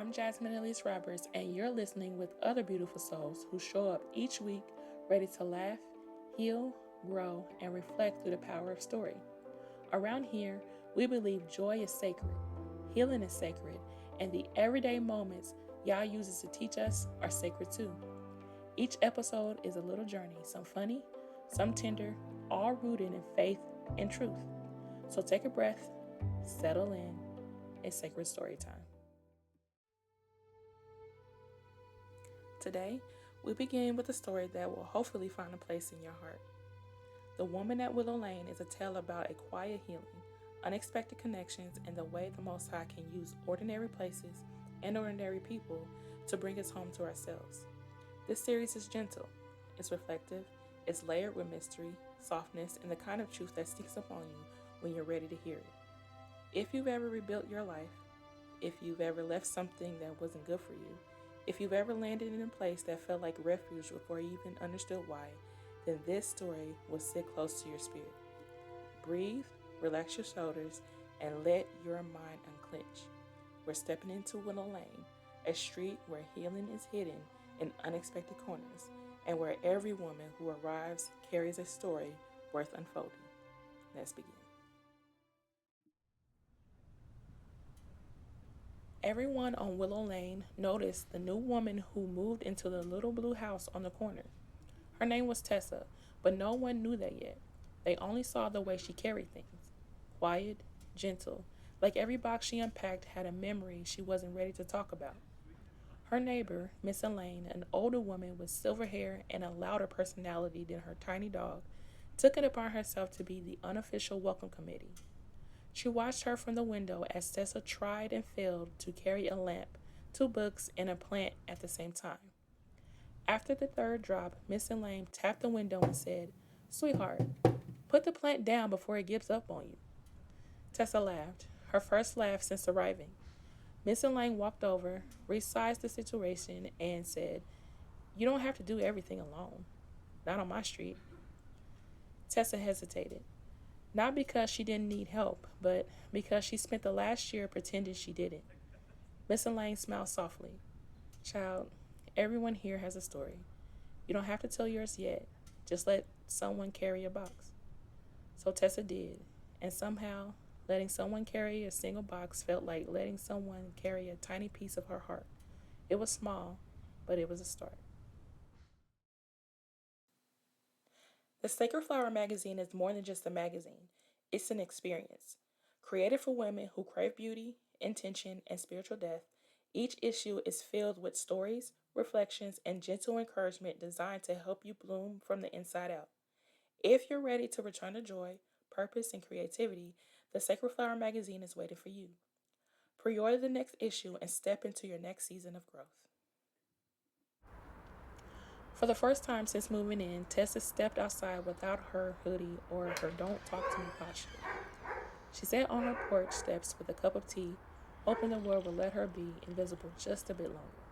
I'm Jasmine Elise Roberts, and you're listening with other beautiful souls who show up each week ready to laugh, heal, grow, and reflect through the power of story. Around here, we believe joy is sacred, healing is sacred, and the everyday moments Yah uses to teach us are sacred too. Each episode is a little journey, some funny, some tender, all rooted in faith and truth. So take a breath, settle in. It's Sacred Storytime. Today, we begin with a story that will hopefully find a place in your heart. The Woman at Willow Lane is a tale about a quiet healing, unexpected connections, and the way the Most High can use ordinary places and ordinary people to bring us home to ourselves. This series is gentle, it's reflective, it's layered with mystery, softness, and the kind of truth that sneaks up on you when you're ready to hear it. If you've ever rebuilt your life, if you've ever left something that wasn't good for you, if you've ever landed in a place that felt like refuge before you even understood why, then this story will sit close to your spirit. Breathe, relax your shoulders, and let your mind unclench. We're stepping into Willow Lane, a street where healing is hidden in unexpected corners, and where every woman who arrives carries a story worth unfolding. Let's begin. Everyone on Willow Lane noticed the new woman who moved into the little blue house on the corner. Her name was Tessa, but no one knew that yet. They only saw the way she carried things. Quiet, gentle, like every box she unpacked had a memory she wasn't ready to talk about. Her neighbor, Miss Elaine, an older woman with silver hair and a louder personality than her tiny dog, took it upon herself to be the unofficial welcome committee. She watched her from the window as Tessa tried and failed to carry a lamp, 2 books, and a plant at the same time. After the third drop, Miss Elaine tapped the window and said, "Sweetheart, put the plant down before it gives up on you." Tessa laughed, her first laugh since arriving. Miss Elaine walked over, resized the situation, and said, "You don't have to do everything alone. Not on my street." Tessa hesitated. Not because she didn't need help, but because she spent the last year pretending she didn't. Miss Elaine smiled softly. "Child, everyone here has a story. You don't have to tell yours yet. Just let someone carry a box." So Tessa did, and somehow, letting someone carry a single box felt like letting someone carry a tiny piece of her heart. It was small, but it was a start. The Sacred Flower magazine is more than just a magazine. It's an experience. Created for women who crave beauty, intention, and spiritual depth, each issue is filled with stories, reflections, and gentle encouragement designed to help you bloom from the inside out. If you're ready to return to joy, purpose, and creativity, the Sacred Flower magazine is waiting for you. Pre-order the next issue and step into your next season of growth. For the first time since moving in, Tessa stepped outside without her hoodie or her "don't talk to me" posture. She sat on her porch steps with a cup of tea, hoping the Lord would let her be invisible just a bit longer.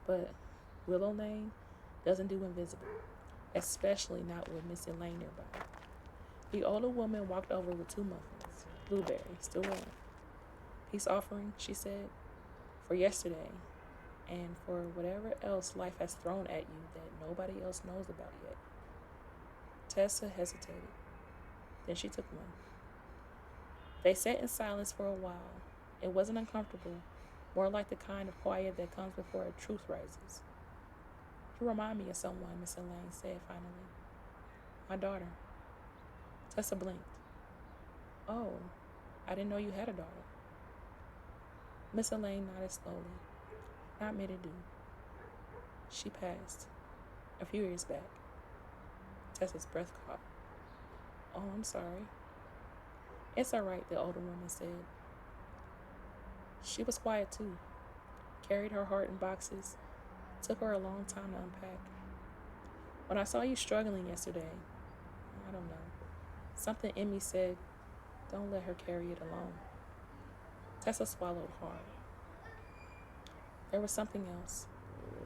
But Willow Lane doesn't do invisible, especially not with Miss Elaine nearby. The older woman walked over with 2 muffins, blueberry, still warm. "Peace offering," she said, "for yesterday, and for whatever else life has thrown at you that nobody else knows about yet." Tessa hesitated. Then she took one. They sat in silence for a while. It wasn't uncomfortable, more like the kind of quiet that comes before a truth rises. "You remind me of someone," Miss Elaine said finally. "My daughter." Tessa blinked. "Oh, I didn't know you had a daughter." Miss Elaine nodded slowly. "Not many do. She passed a few years back." Tessa's breath caught. "Oh, I'm sorry." "It's all right," the older woman said. "She was quiet too. Carried her heart in boxes. Took her a long time to unpack. When I saw you struggling yesterday, I don't know, something in me said, don't let her carry it alone." Tessa swallowed hard. There was something else.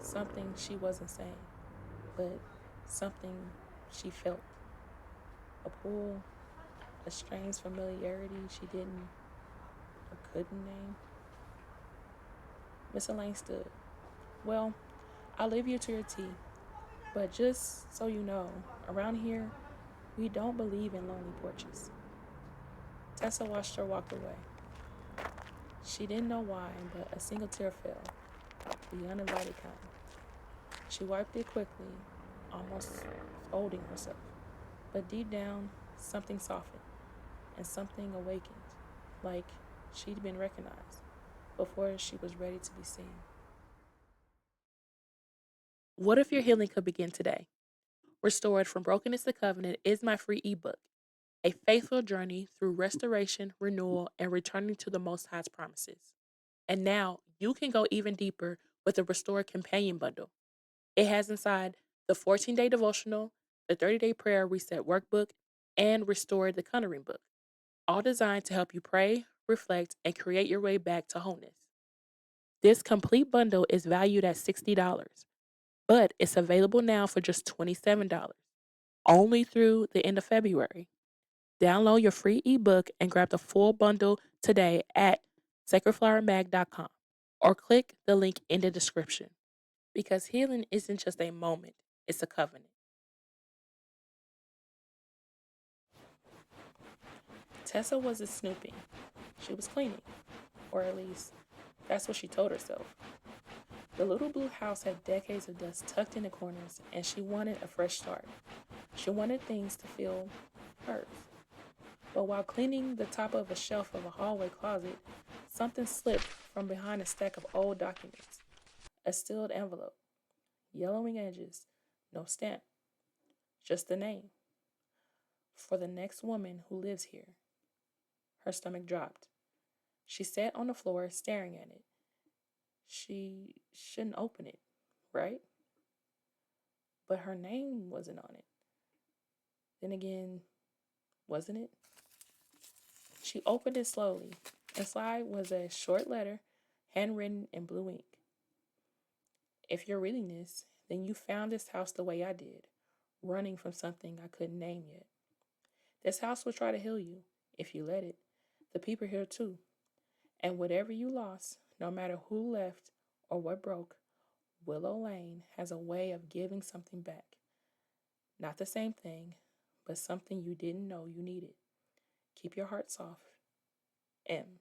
Something she wasn't saying, but something she felt. A pull, a strange familiarity she didn't or couldn't name. Miss Elaine stood. Well, I'll leave you to your tea, but just so you know, around here, we don't believe in lonely porches. Tessa watched her walk away. She didn't know why, but a single tear fell, the uninvited kind. She wiped it quickly, almost folding herself. But deep down, something softened and something awakened, like she'd been recognized before she was ready to be seen. What if your healing could begin today? Restored from Brokenness to Covenant is my free ebook, a faithful journey through restoration, renewal, and returning to the Most High's promises. And now you can go even deeper with the Restored Companion Bundle. It has inside the 14-day devotional, the 30-day prayer reset workbook, and Restore the Coloring book, all designed to help you pray, reflect, and create your way back to wholeness. This complete bundle is valued at $60, but it's available now for just $27, only through the end of February. Download your free ebook and grab the full bundle today at sacredflowermag.com or click the link in the description. Because healing isn't just a moment, it's a covenant. Tessa wasn't snooping. She was cleaning. Or at least, that's what she told herself. The little blue house had decades of dust tucked in the corners, and she wanted a fresh start. She wanted things to feel hers. But while cleaning the top of a shelf of a hallway closet, something slipped from behind a stack of old documents. A sealed envelope, yellowing edges, no stamp, just the name. For the next woman who lives here. Her stomach dropped. She sat on the floor staring at it. She shouldn't open it, right? But her name wasn't on it. Then again, wasn't it? She opened it slowly. Inside was a short letter, handwritten in blue ink. If you're reading this, then you found this house the way I did, running from something I couldn't name yet. This house will try to heal you, if you let it. The people here too. And whatever you lost, no matter who left or what broke, Willow Lane has a way of giving something back. Not the same thing, but something you didn't know you needed. Keep your heart soft. M.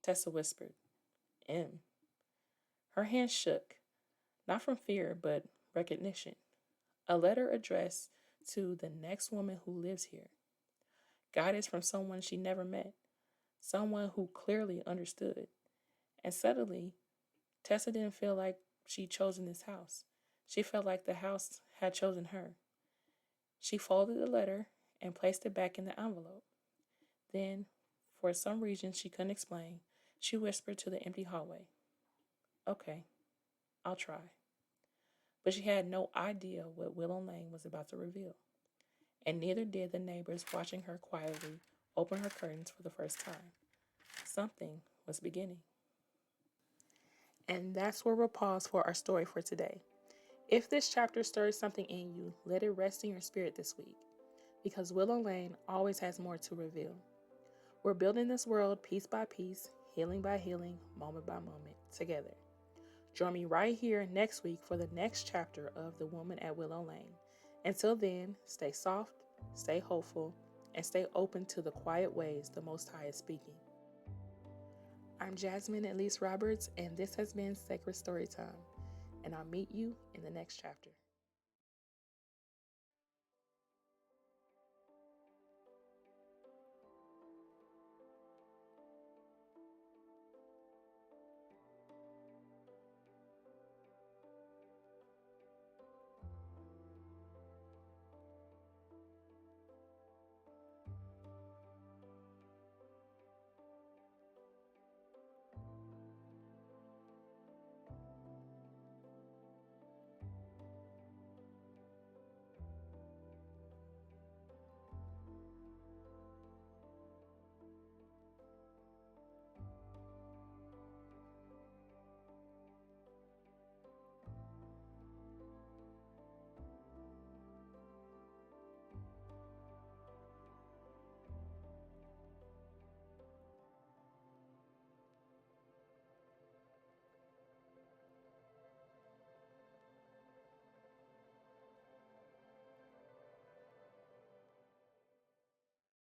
Tessa whispered. M. Her hand shook, not from fear, but recognition. A letter addressed to the next woman who lives here. Guidance from someone she never met, someone who clearly understood. And suddenly, Tessa didn't feel like she'd chosen this house. She felt like the house had chosen her. She folded the letter and placed it back in the envelope. Then, for some reason she couldn't explain, she whispered to the empty hallway, "Okay, I'll try." But she had no idea what Willow Lane was about to reveal, and neither did the neighbors watching her quietly open her curtains for the first time. Something was beginning. And that's where we'll pause for our story for today. If this chapter stirs something in you, let it rest in your spirit this week, because Willow Lane always has more to reveal. We're building this world piece by piece, healing by healing, moment by moment, together. Join me right here next week for the next chapter of The Woman at Willow Lane. Until then, stay soft, stay hopeful, and stay open to the quiet ways the Most High is speaking. I'm Jasmine Elise Roberts, and this has been Sacred Storytime, and I'll meet you in the next chapter.